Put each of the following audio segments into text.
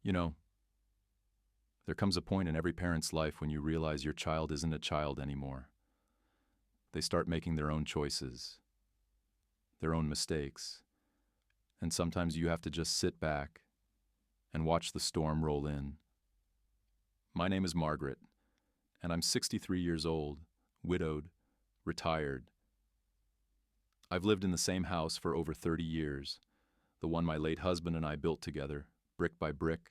You know, there comes a point in every parent's life when you realize your child isn't a child anymore. They start making their own choices, their own mistakes, and sometimes you have to just sit back and watch the storm roll in. My name is Margaret, and I'm 63 years old, widowed, retired. I've lived in the same house for over 30 years, the one my late husband and I built together, brick by brick,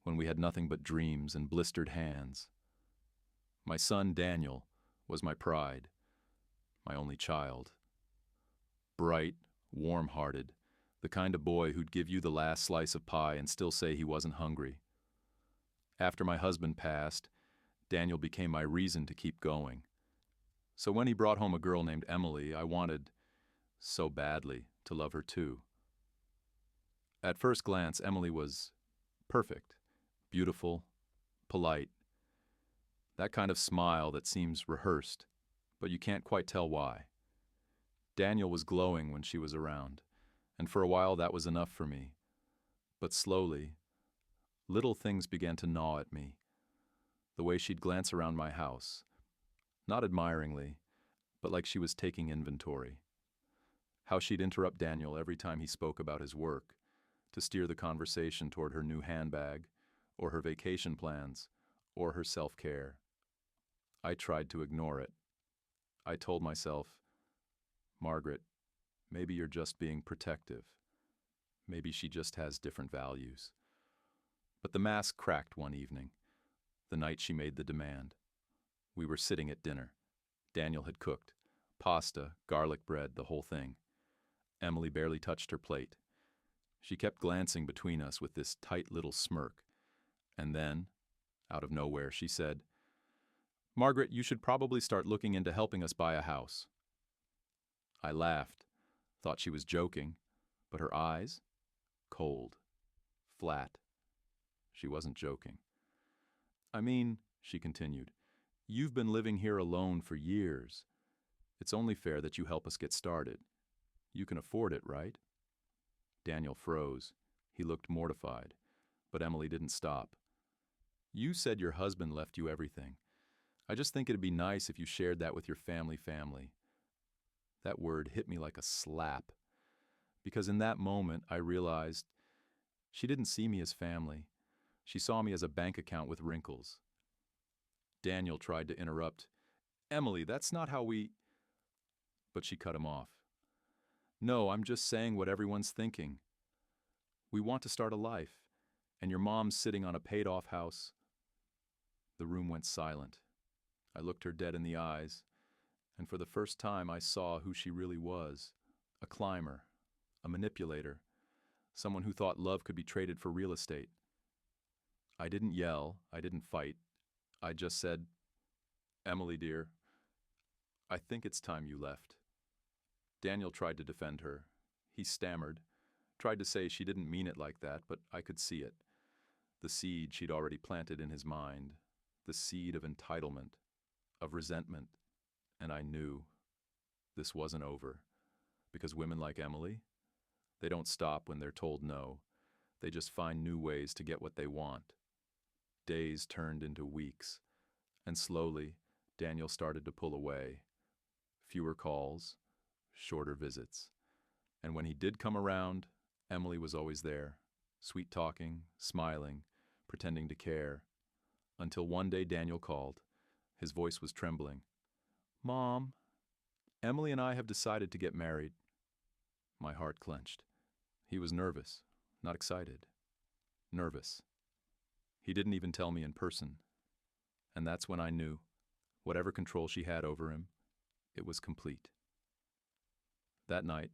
when we had nothing but dreams and blistered hands. My son, Daniel, was my pride, my only child. Bright, warm-hearted, the kind of boy who'd give you the last slice of pie and still say he wasn't hungry. After my husband passed, Daniel became my reason to keep going. So when he brought home a girl named Emily, I wanted, so badly, to love her too. At first glance, Emily was perfect, beautiful, polite. That kind of smile that seems rehearsed, but you can't quite tell why. Daniel was glowing when she was around, and for a while that was enough for me. But slowly, little things began to gnaw at me. The way she'd glance around my house, not admiringly, but like she was taking inventory. How she'd interrupt Daniel every time he spoke about his work, to steer the conversation toward her new handbag, or her vacation plans, or her self-care. I tried to ignore it. I told myself, Margaret, maybe you're just being protective. Maybe she just has different values. But the mask cracked one evening, the night she made the demand. We were sitting at dinner. Daniel had cooked. Pasta, garlic bread, the whole thing. Emily barely touched her plate. She kept glancing between us with this tight little smirk. And then, out of nowhere, she said, Margaret, you should probably start looking into helping us buy a house. I laughed, thought she was joking, but her eyes? Cold. Flat. She wasn't joking. I mean, she continued, you've been living here alone for years. It's only fair that you help us get started. You can afford it, right? Daniel froze. He looked mortified, but Emily didn't stop. You said your husband left you everything. I just think it'd be nice if you shared that with your family. That word hit me like a slap, because in that moment I realized she didn't see me as family. She saw me as a bank account with wrinkles. Daniel tried to interrupt. Emily, that's not how we... But she cut him off. No, I'm just saying what everyone's thinking. We want to start a life, and your mom's sitting on a paid-off house. The room went silent. I looked her dead in the eyes, and for the first time I saw who she really was. A climber, a manipulator, someone who thought love could be traded for real estate. I didn't yell, I didn't fight. I just said, Emily, dear, I think it's time you left. Daniel tried to defend her. He stammered, tried to say she didn't mean it like that, but I could see it. The seed she'd already planted in his mind, the seed of entitlement, of resentment, and I knew this wasn't over, because women like Emily, they don't stop when they're told no. They just find new ways to get what they want. Days turned into weeks, and slowly, Daniel started to pull away. Fewer calls, shorter visits. And when he did come around, Emily was always there, sweet-talking, smiling, pretending to care. Until one day Daniel called. His voice was trembling. Mom, Emily and I have decided to get married. My heart clenched. He was nervous, not excited. Nervous. He didn't even tell me in person. And that's when I knew, whatever control she had over him, it was complete. That night,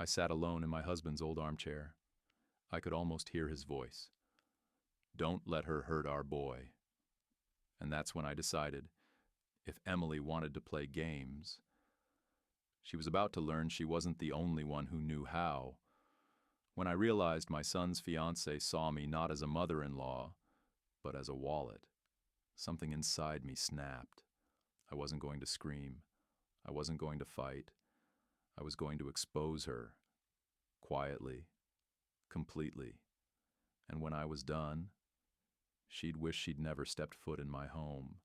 I sat alone in my husband's old armchair. I could almost hear his voice. Don't let her hurt our boy. And that's when I decided, if Emily wanted to play games, she was about to learn she wasn't the only one who knew how. When I realized my son's fiancée saw me not as a mother-in-law, but as a wallet, something inside me snapped. I wasn't going to scream. I wasn't going to fight. I was going to expose her, quietly, completely. And when I was done, she'd wish she'd never stepped foot in my home.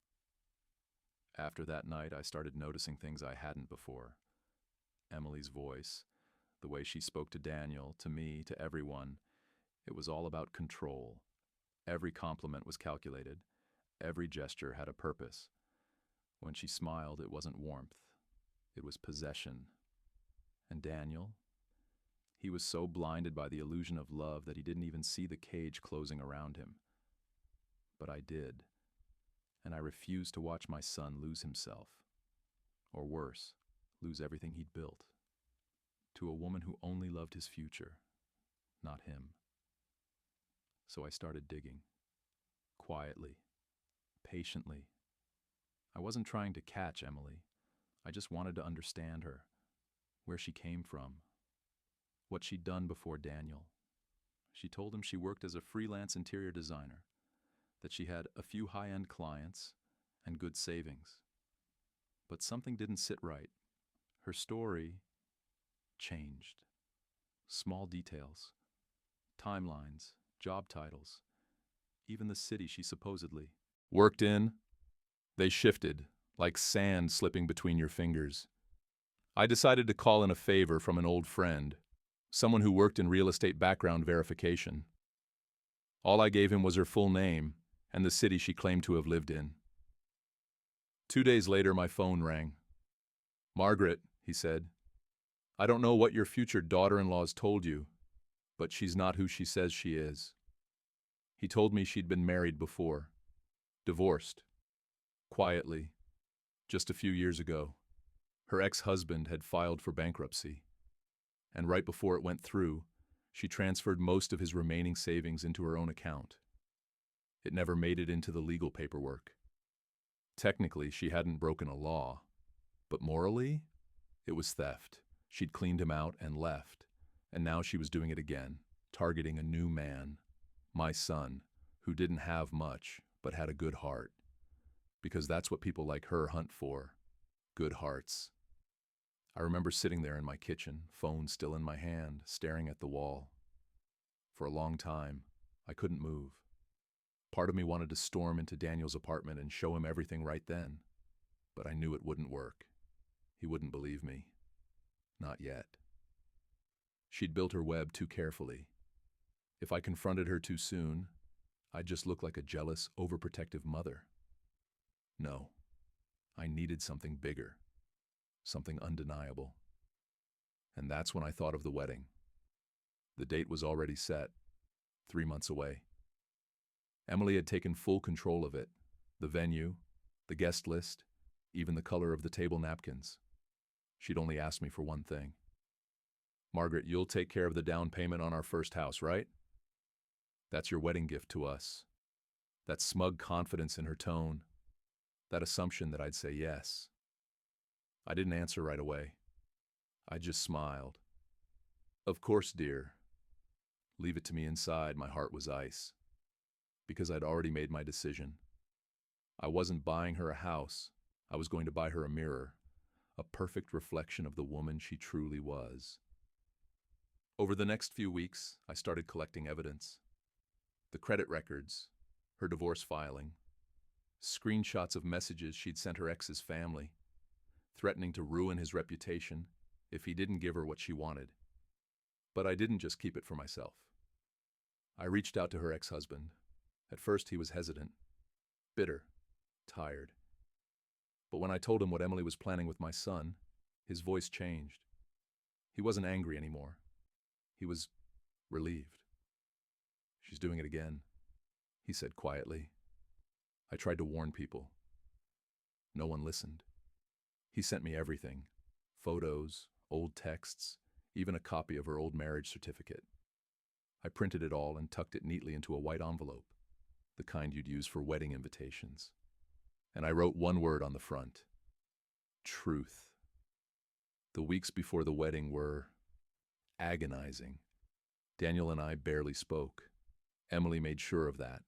After that night, I started noticing things I hadn't before. Emily's voice, the way she spoke to Daniel, to me, to everyone, it was all about control. Every compliment was calculated. Every gesture had a purpose. When she smiled, it wasn't warmth. It was possession. And Daniel? He was so blinded by the illusion of love that he didn't even see the cage closing around him. But I did. And I refused to watch my son lose himself. Or worse, lose everything he'd built. To a woman who only loved his future, not him. So I started digging. Quietly. Patiently. I wasn't trying to catch Emily. I just wanted to understand her. Where she came from. What she'd done before Daniel. She told him she worked as a freelance interior designer, that she had a few high-end clients and good savings. But something didn't sit right. Her story changed. Small details, timelines, job titles, even the city she supposedly worked in, they shifted, like sand slipping between your fingers. I decided to call in a favor from an old friend, someone who worked in real estate background verification. All I gave him was her full name and the city she claimed to have lived in. 2 days later, my phone rang. "Margaret," he said, "I don't know what your future daughter-in-law's told you, but she's not who she says she is." He told me she'd been married before, divorced, quietly, just a few years ago. Her ex-husband had filed for bankruptcy, and right before it went through, she transferred most of his remaining savings into her own account. It never made it into the legal paperwork. Technically, she hadn't broken a law, but morally, it was theft. She'd cleaned him out and left, and now she was doing it again, targeting a new man, my son, who didn't have much, but had a good heart. Because that's what people like her hunt for, good hearts. I remember sitting there in my kitchen, phone still in my hand, staring at the wall. For a long time, I couldn't move. Part of me wanted to storm into Daniel's apartment and show him everything right then, but I knew it wouldn't work. He wouldn't believe me. Not yet. She'd built her web too carefully. If I confronted her too soon, I'd just look like a jealous, overprotective mother. No, I needed something bigger, something undeniable. And that's when I thought of the wedding. The date was already set, 3 months away. Emily had taken full control of it, the venue, the guest list, even the color of the table napkins. She'd only asked me for one thing. "Margaret, you'll take care of the down payment on our first house, right?" That's your wedding gift to us. That smug confidence in her tone, that assumption that I'd say yes. I didn't answer right away. I just smiled. "Of course, dear." Leave it to me inside, my heart was ice. Because I'd already made my decision. I wasn't buying her a house. I was going to buy her a mirror, a perfect reflection of the woman she truly was. Over the next few weeks, I started collecting evidence. The credit records, her divorce filing, screenshots of messages she'd sent her ex's family, threatening to ruin his reputation if he didn't give her what she wanted. But I didn't just keep it for myself. I reached out to her ex-husband. At first, he was hesitant, bitter, tired. But when I told him what Emily was planning with my son, his voice changed. He wasn't angry anymore. He was relieved. "She's doing it again," he said quietly. I tried to warn people. No one listened. He sent me everything, photos, old texts, even a copy of her old marriage certificate. I printed it all and tucked it neatly into a white envelope, the kind you'd use for wedding invitations. And I wrote one word on the front: truth. The weeks before the wedding were agonizing. Daniel and I barely spoke. Emily made sure of that.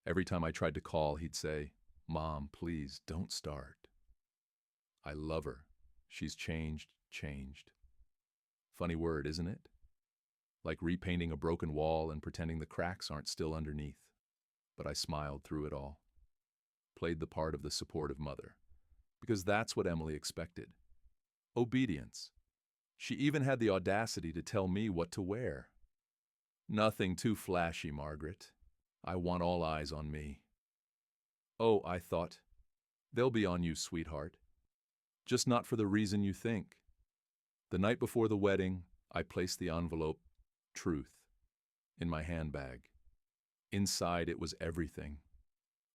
Every time I tried to call, he'd say, "Mom, please, don't start. I love her. She's changed. Funny word, isn't it? like repainting a broken wall and pretending the cracks aren't still underneath. But I smiled through it all, played the part of the supportive mother, because that's what Emily expected. Obedience. She even had the audacity to tell me what to wear. Nothing too flashy, Margaret. I want all eyes on me. Oh, I thought, they'll be on you, sweetheart. Just not for the reason you think. The night before the wedding, I placed the envelope, truth, in my handbag. Inside it was everything.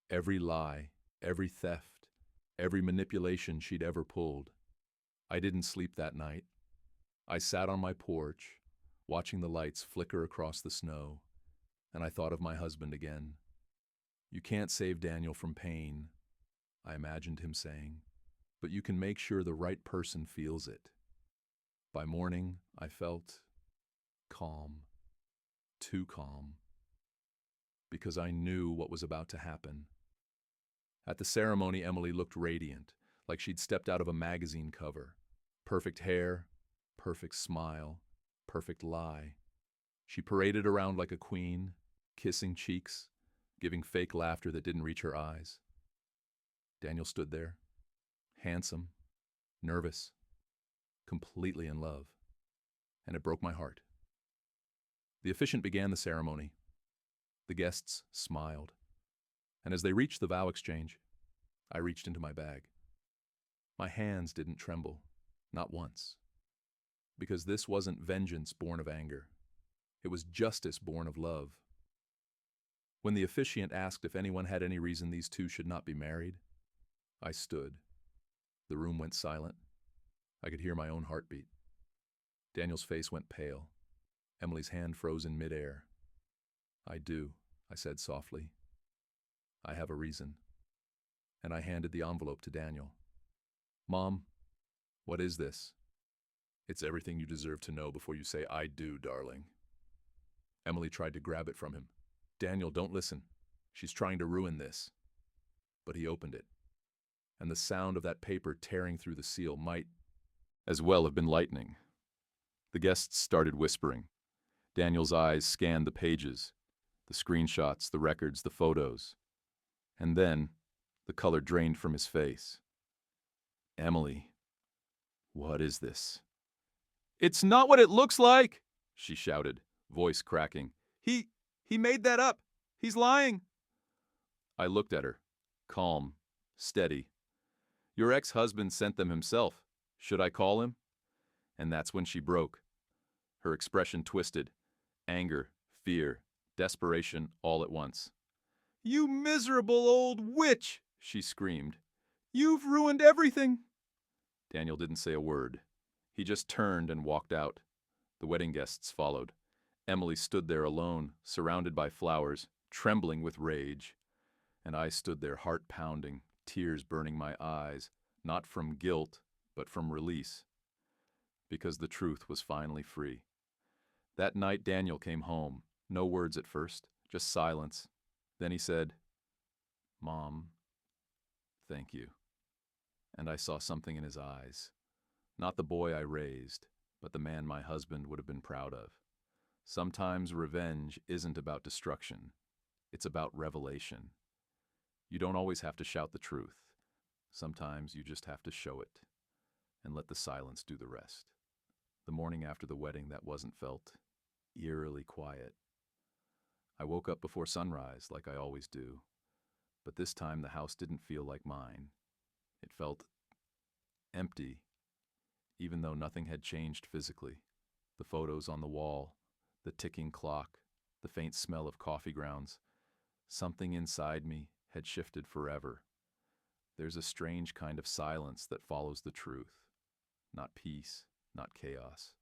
Every lie, every theft, every manipulation she'd ever pulled. I didn't sleep that night. I sat on my porch, watching the lights flicker across the snow, and I thought of my husband again. You can't save Daniel from pain, I imagined him saying, but you can make sure the right person feels it. By morning, I felt calm, too calm, because I knew what was about to happen. At the ceremony, Emily looked radiant, like she'd stepped out of a magazine cover. Perfect hair, perfect smile, perfect lie. She paraded around like a queen, kissing cheeks, giving fake laughter that didn't reach her eyes. Daniel stood there, handsome, nervous, completely in love, and it broke my heart. The officiant began the ceremony. The guests smiled, and as they reached the vow exchange, I reached into my bag. My hands didn't tremble, not once, because this wasn't vengeance born of anger. It was justice born of love. When the officiant asked if anyone had any reason these two should not be married, I stood. The room went silent. I could hear my own heartbeat. Daniel's face went pale. Emily's hand froze in midair. I do, I said softly. I have a reason. And I handed the envelope to Daniel. Mom, what is this? It's everything you deserve to know before you say I do, darling. Emily tried to grab it from him. Daniel, don't listen. She's trying to ruin this. But he opened it, and the sound of that paper tearing through the seal might as well have been lightning. The guests started whispering. Daniel's eyes scanned the pages, the screenshots, the records, the photos. And then, the color drained from his face. Emily, what is this? It's not what it looks like, she shouted, voice cracking. He made that up. He's lying. I looked at her, calm, steady. Your ex-husband sent them himself. Should I call him? And that's when she broke. Her expression twisted. Anger, fear, desperation all at once. You miserable old witch, she screamed. You've ruined everything. Daniel didn't say a word. He just turned and walked out. The wedding guests followed. Emily stood there alone, surrounded by flowers, trembling with rage. And I stood there, heart pounding, tears burning my eyes, not from guilt, but from release. Because the truth was finally free. That night Daniel came home. No words at first, just silence. Then he said, Mom, thank you. And I saw something in his eyes. Not the boy I raised, but the man my husband would have been proud of. Sometimes revenge isn't about destruction. It's about revelation. You don't always have to shout the truth. Sometimes you just have to show it and let the silence do the rest. The morning after the wedding, that wasn't felt eerily quiet. I woke up before sunrise like I always do, but this time the house didn't feel like mine. It felt empty, even though nothing had changed physically. The photos on the wall, the ticking clock, the faint smell of coffee grounds. Something inside me had shifted forever. There's a strange kind of silence that follows the truth. Not peace, not chaos.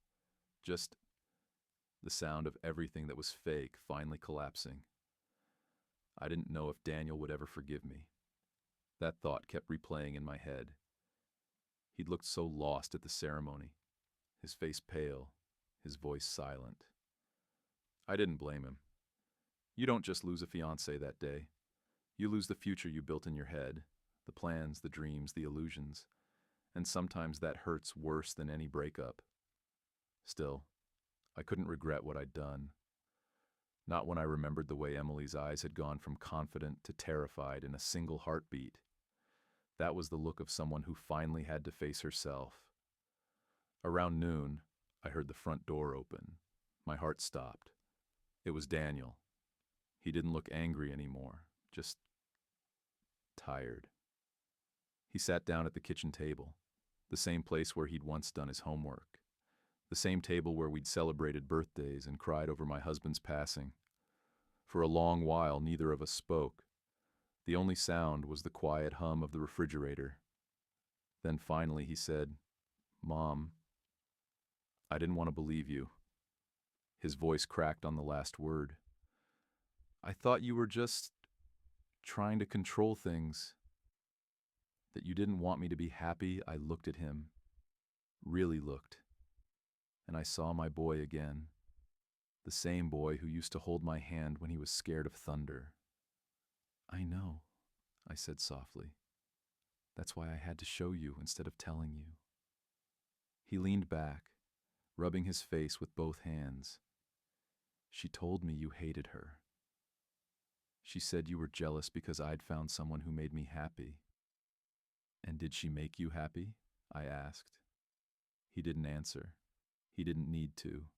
Just the sound of everything that was fake finally collapsing. I didn't know if Daniel would ever forgive me. That thought kept replaying in my head. He'd looked so lost at the ceremony, his face pale, his voice silent. I didn't blame him. You don't just lose a fiancé that day. You lose the future you built in your head, the plans, the dreams, the illusions, and sometimes that hurts worse than any breakup. Still, I couldn't regret what I'd done. Not when I remembered the way Emily's eyes had gone from confident to terrified in a single heartbeat. That was the look of someone who finally had to face herself. Around noon, I heard the front door open. My heart stopped. It was Daniel. He didn't look angry anymore, just tired. He sat down at the kitchen table, the same place where he'd once done his homework, the same table where we'd celebrated birthdays and cried over my husband's passing. For a long while, neither of us spoke. The only sound was the quiet hum of the refrigerator. Then finally he said, "Mom, I didn't want to believe you." His voice cracked on the last word. "I thought you were just trying to control things. That you didn't want me to be happy." I looked at him, really looked, and I saw my boy again, the same boy who used to hold my hand when he was scared of thunder. "I know," I said softly. "That's why I had to show you instead of telling you." He leaned back, rubbing his face with both hands. "She told me you hated her. She said you were jealous because I'd found someone who made me happy." "And did she make you happy?" I asked. He didn't answer. He didn't need to.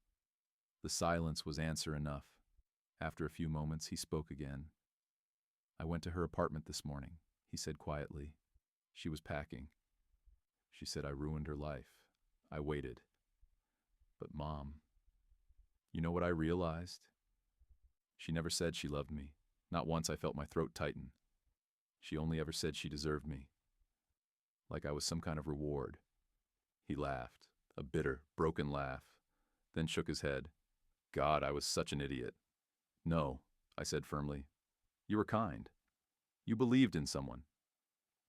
The silence was answer enough. After a few moments, he spoke again. "I went to her apartment this morning," he said quietly. "She was packing. She said I ruined her life." I waited. "But Mom, you know what I realized? She never said she loved me. Not once I felt my throat tighten. She only ever said she deserved me. Like I was some kind of reward." He laughed, a bitter, broken laugh, then shook his head. "God, I was such an idiot." "No," I said firmly. "You were kind. You believed in someone.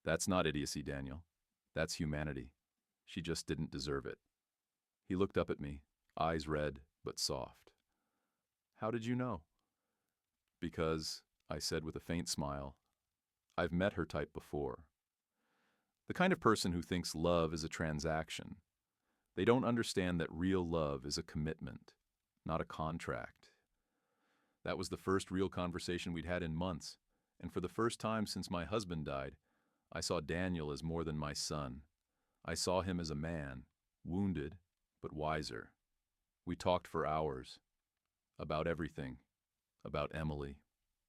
That's not idiocy, Daniel. That's humanity. She just didn't deserve it." He looked up at me, eyes red but soft. "How did you know?" "Because," I said with a faint smile, "I've met her type before. The kind of person who thinks love is a transaction. They don't understand that real love is a commitment, not a contract." That was the first real conversation we'd had in months, and for the first time since my husband died, I saw Daniel as more than my son. I saw him as a man, wounded, but wiser. We talked for hours, about everything, about Emily,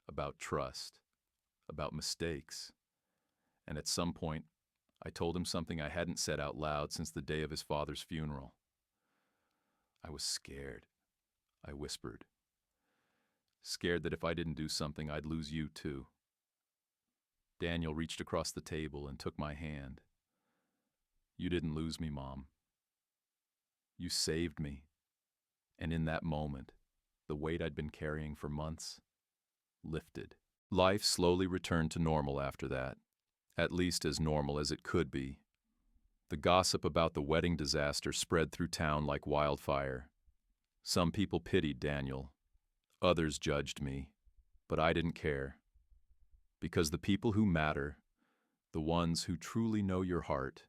about trust, about mistakes. And at some point, I told him something I hadn't said out loud since the day of his father's funeral. "I was scared," I whispered. "Scared that if I didn't do something, I'd lose you too." Daniel reached across the table and took my hand. "You didn't lose me, Mom. You saved me." And in that moment, the weight I'd been carrying for months lifted. Life slowly returned to normal after that, at least as normal as it could be. The gossip about the wedding disaster spread through town like wildfire. Some people pitied Daniel. Others judged me. But I didn't care. Because the people who matter, the ones who truly know your heart,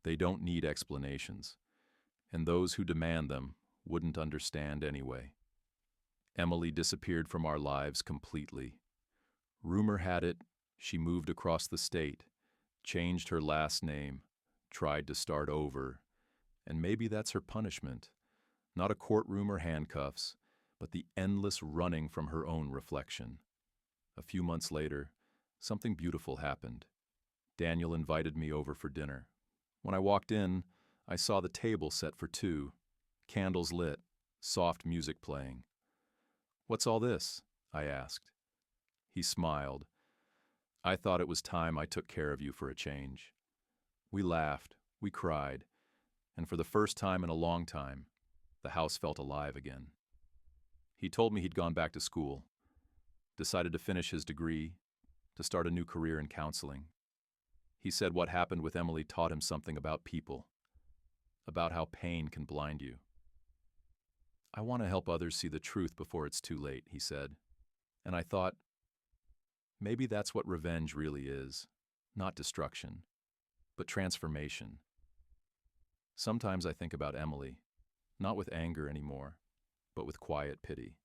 they don't need explanations. And those who demand them wouldn't understand anyway. Emily disappeared from our lives completely. Rumor had it, she moved across the state, changed her last name, tried to start over, and maybe that's her punishment. Not a courtroom or handcuffs, but the endless running from her own reflection. A few months later, something beautiful happened. Daniel invited me over for dinner. When I walked in, I saw the table set for two, candles lit, soft music playing. "What's all this?" I asked. He smiled. "I thought it was time I took care of you for a change." We laughed, we cried, and for the first time in a long time, the house felt alive again. He told me he'd gone back to school, decided to finish his degree, to start a new career in counseling. He said what happened with Emily taught him something about people, about how pain can blind you. "I want to help others see the truth before it's too late," he said. And I thought, maybe that's what revenge really is. Not destruction, but transformation. Sometimes I think about Emily, not with anger anymore, but with quiet pity.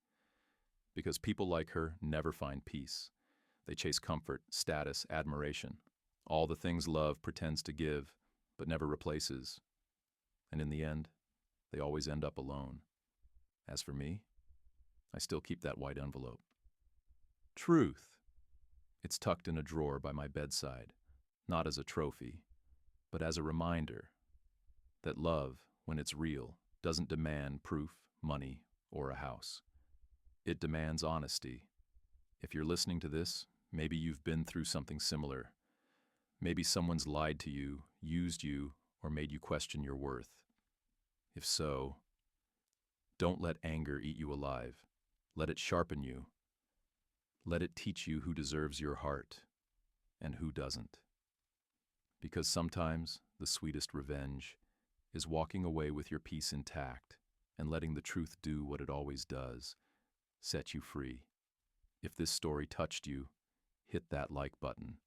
Because people like her never find peace. They chase comfort, status, admiration, all the things love pretends to give, but never replaces. And in the end, they always end up alone. As for me, I still keep that white envelope. Truth. It's tucked in a drawer by my bedside, not as a trophy, but as a reminder that love, when it's real, doesn't demand proof, money, or a house. It demands honesty. If you're listening to this, maybe you've been through something similar. Maybe someone's lied to you, used you, or made you question your worth. If so, don't let anger eat you alive. Let it sharpen you. Let it teach you who deserves your heart and who doesn't. Because sometimes the sweetest revenge is walking away with your peace intact and letting the truth do what it always does, set you free. If this story touched you, hit that like button.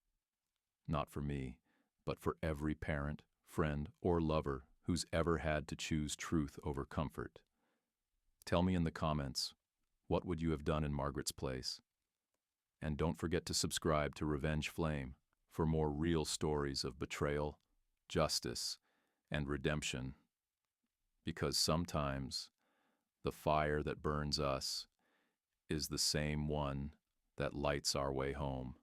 Not for me, but for every parent, friend, or lover who's ever had to choose truth over comfort. Tell me in the comments, what would you have done in Margaret's place? And don't forget to subscribe to Revenge Flame for more real stories of betrayal, justice, and redemption. Because sometimes the fire that burns us is the same one that lights our way home.